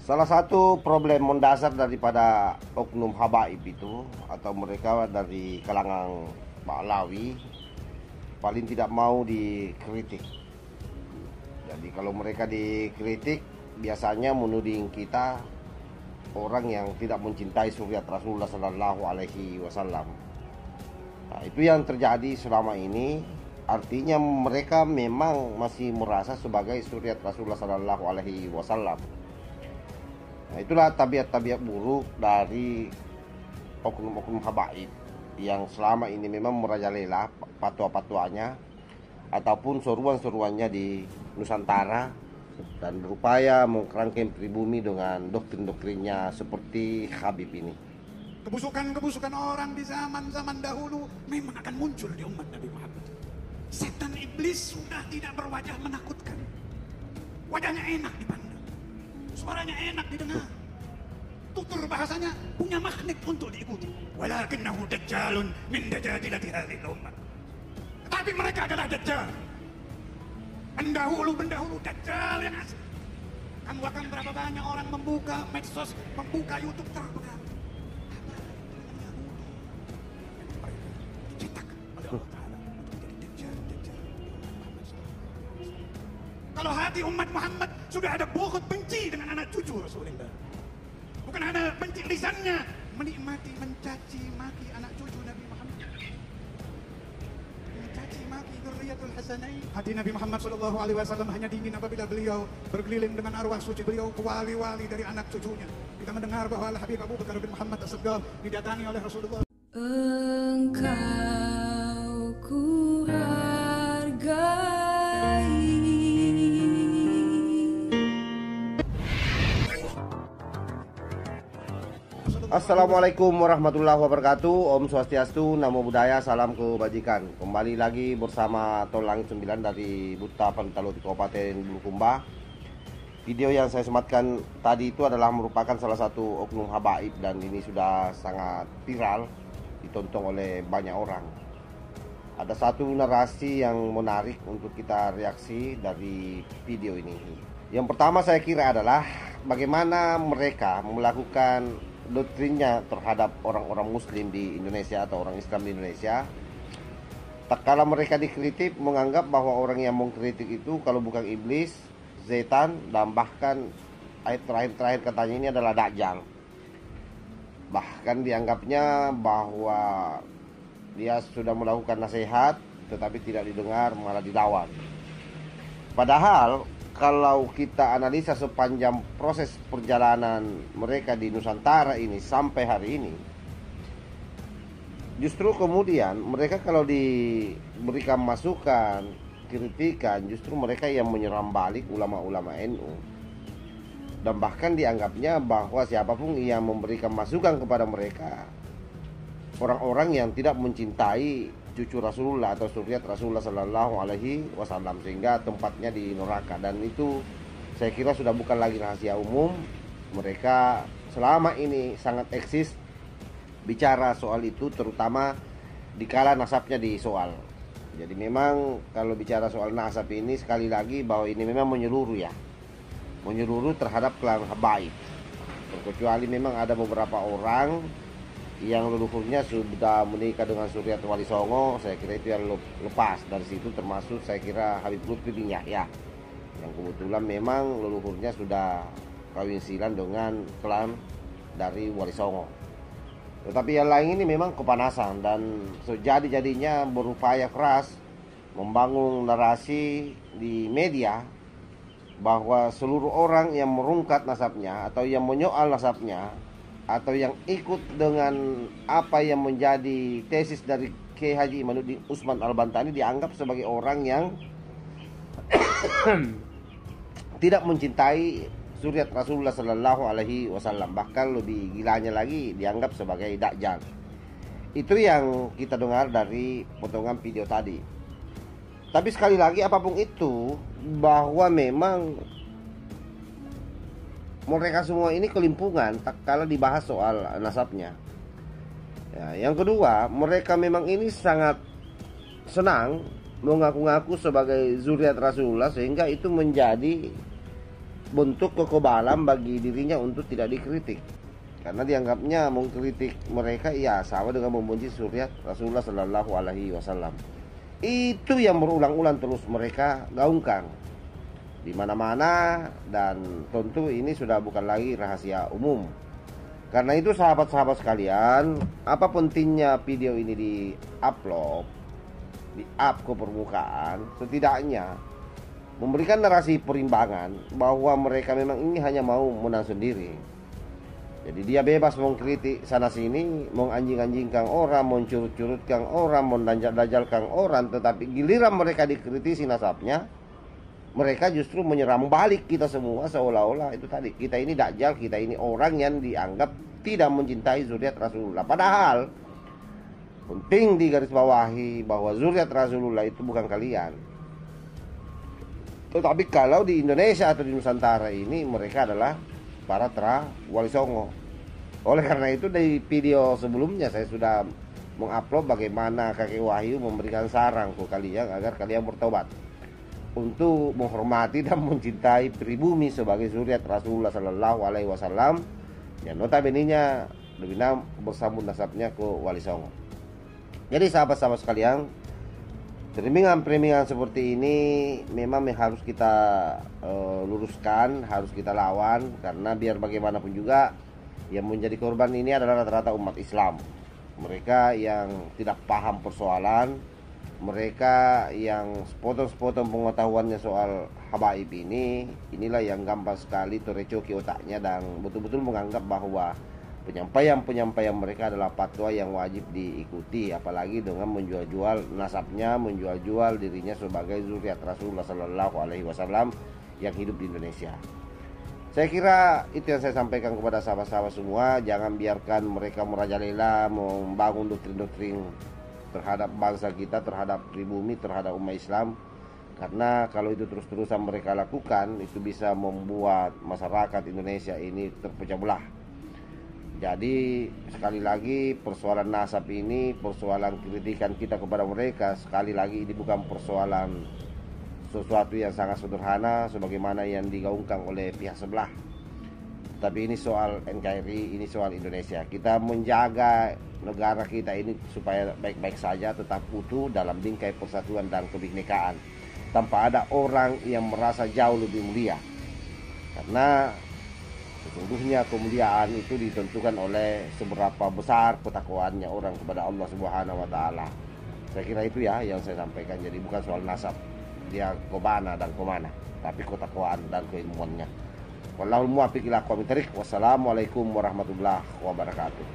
Salah satu problem mendasar daripada oknum habaib itu atau mereka dari kalangan Ba'lawi paling tidak mau dikritik. Jadi kalau mereka dikritik biasanya menuding kita orang yang tidak mencintai suriat Rasulullah Sallallahu Alaihi Wasallam. Nah, itu yang terjadi selama ini. Artinya mereka memang masih merasa sebagai suriat Rasulullah Sallallahu Alaihi Wasallam. Nah, itulah tabiat-tabiat buruk dari oknum-oknum habaib yang selama ini memang merajalela fatwa-fatwanya ataupun seruan-seruannya di Nusantara dan berupaya mengkerangkeng pribumi dengan doktrin-doktrinnya seperti Habib ini. Kebusukan-kebusukan orang di zaman-zaman dahulu memang akan muncul di umat Nabi Muhammad. Setan iblis sudah tidak berwajah menakutkan. Wajahnya enak dipandang, suaranya enak didengar, tutur bahasanya punya magnet untuk diikuti. Walakinnahu dajjalun min dajjalati hadhihi ummah. Tapi mereka adalah dajjal. Pendahulu dajjal yang asli. Kamu akan berapa banyak orang membuka medsos, membuka YouTube terbenam. Dicetak oleh Allah Ta'ala untuk menjadi dajjal. Kalau hati umat Muhammad sudah ada bughd benci dengan anak cucu Rasulullah. Bukan hanya benci lisannya, menikmati mencaci maki anak cucu Nabi Muhammad. Mencaci maki dzurriyyatul hasanain. Hati Nabi Muhammad sallallahu alaihi wasallam hanya dingin apabila beliau berkeliling dengan arwah suci beliau ke wali-wali dari anak cucunya. Kita mendengar bahwa Al-Habib Abu Bakar bin Muhammad As-Sagaf didatangi oleh Rasulullah. Engkau ku hargai. Assalamualaikum warahmatullahi wabarakatuh. Om Swastiastu, Namo Buddhaya, salam kebajikan. Kembali lagi bersama Tol Langit 9 dari Buta Pantalo di Kabupaten Bulukumba. Video yang saya sematkan tadi itu adalah merupakan salah satu oknum habaib dan ini sudah sangat viral, ditonton oleh banyak orang. Ada satu narasi yang menarik untuk kita reaksi dari video ini. Yang pertama saya kira adalah bagaimana mereka melakukan doktrinnya terhadap orang-orang muslim di Indonesia atau orang Islam di Indonesia. Tak kala mereka dikritik menganggap bahwa orang yang mengkritik itu kalau bukan iblis, setan, dan bahkan ayat terakhir katanya ini adalah dajjal. Bahkan dianggapnya bahwa dia sudah melakukan nasihat tetapi tidak didengar, malah dilawan. Padahal kalau kita analisa sepanjang proses perjalanan mereka di Nusantara ini sampai hari ini, justru kemudian mereka kalau diberikan masukan, kritikan, justru mereka yang menyerang balik ulama-ulama NU. Dan bahkan dianggapnya bahwa siapapun yang memberikan masukan kepada mereka, orang-orang yang tidak mencintai cucu Rasulullah atau suriat Rasulullah Sallallahu Alaihi Wasallam, sehingga tempatnya di neraka. Dan itu saya kira sudah bukan lagi rahasia umum. Mereka selama ini sangat eksis bicara soal itu, terutama dikala nasabnya disoal. Jadi memang kalau bicara soal nasab ini, sekali lagi bahwa ini memang menyeluruh ya, menyeluruh terhadap kelan habaib. Terkecuali memang ada beberapa orang yang leluhurnya sudah menikah dengan suriat Wali Songo, saya kira itu yang lepas dari situ, termasuk saya kira Habib Lutfi bin Yahya yang kebetulan memang leluhurnya sudah kawin silang dengan klan dari Wali Songo. Tetapi yang lain ini memang kepanasan dan sejadi-jadinya berupaya keras membangun narasi di media bahwa seluruh orang yang merungkat nasabnya atau yang menyoal nasabnya atau yang ikut dengan apa yang menjadi tesis dari Kiai Haji Imanuddin Utsman Al-Bantani dianggap sebagai orang yang tidak mencintai suriat Rasulullah Sallallahu Alaihi Wasallam. Bahkan lebih gilanya lagi dianggap sebagai dajjal. Itu yang kita dengar dari potongan video tadi. Tapi sekali lagi apapun itu, bahwa memang mereka semua ini kelimpungan tak kala dibahas soal nasabnya. Ya, yang kedua, mereka memang ini sangat senang mengaku-ngaku sebagai zuriat Rasulullah, sehingga itu menjadi bentuk kekebalan bagi dirinya untuk tidak dikritik. Karena dianggapnya mengkritik mereka ya sama dengan membenci suriat Rasulullah Shallallahu Alaihi Wasallam. Itu yang berulang-ulang terus mereka gaungkan di mana-mana, dan tentu ini sudah bukan lagi rahasia umum. Karena itu sahabat-sahabat sekalian, apa pentingnya video ini di-upload, di-up ke permukaan? Setidaknya memberikan narasi perimbangan bahwa mereka memang ini hanya mau menang sendiri. Jadi dia bebas mengkritik sana sini, menganjing-anjingkan orang, mencurut-curutkan orang, mendajal-dajalkan orang, tetapi giliran mereka dikritisi nasabnya, mereka justru menyerang balik kita semua seolah-olah itu tadi, kita ini dajjal, kita ini orang yang dianggap tidak mencintai zuriat Rasulullah. Padahal penting digarisbawahi bahwa zuriat Rasulullah itu bukan kalian. Tetapi kalau di Indonesia atau di Nusantara ini mereka adalah para Wali Songo. Oleh karena itu di video sebelumnya saya sudah mengupload bagaimana kakek Wahyu memberikan saran ke kalian agar kalian bertobat untuk menghormati dan mencintai pribumi sebagai zuriat Rasulullah Sallallahu Alaihi Wasallam yang notabene-nya lebih bersambung nasabnya ke Wali Songo. Jadi sahabat-sahabat sekalian, perempuan-perempuan seperti ini memang harus kita luruskan, harus kita lawan, karena biar bagaimanapun juga yang menjadi korban ini adalah rata-rata umat Islam. Mereka yang tidak paham persoalan, mereka yang sepotong-sepotong pengetahuannya soal habaib ini, inilah yang gampang sekali tercoki otaknya dan betul-betul menganggap bahwa penyampaian mereka adalah fatwa yang wajib diikuti, apalagi dengan menjual-jual nasabnya, menjual-jual dirinya sebagai zuriat Rasulullah Sallallahu Alaihi Wasallam yang hidup di Indonesia. Saya kira itu yang saya sampaikan kepada sahabat-sahabat semua. Jangan biarkan mereka merajalela membangun doktrin-doktrin terhadap bangsa kita, terhadap pribumi, terhadap umat Islam. Karena kalau itu terus-terusan mereka lakukan, itu bisa membuat masyarakat Indonesia ini terpecah belah. Jadi sekali lagi persoalan nasab ini, persoalan kritikan kita kepada mereka, sekali lagi ini bukan persoalan sesuatu yang sangat sederhana sebagaimana yang digaungkan oleh pihak sebelah. Tapi ini soal NKRI, ini soal Indonesia. Kita menjaga negara kita ini supaya baik-baik saja, tetap utuh dalam bingkai persatuan dan kebinekaan, tanpa ada orang yang merasa jauh lebih mulia. Karena sesungguhnya kemuliaan itu ditentukan oleh seberapa besar ketakwaannya orang kepada Allah Subhanahu wa taala. Saya kira itu ya yang saya sampaikan. Jadi bukan soal nasab, dia kemana dan kemana, tapi ketakwaan dan keilmuannya. Wallahul muwaffiq ila aqwamit thoriq. Wassalamualaikum warahmatullahi wabarakatuh.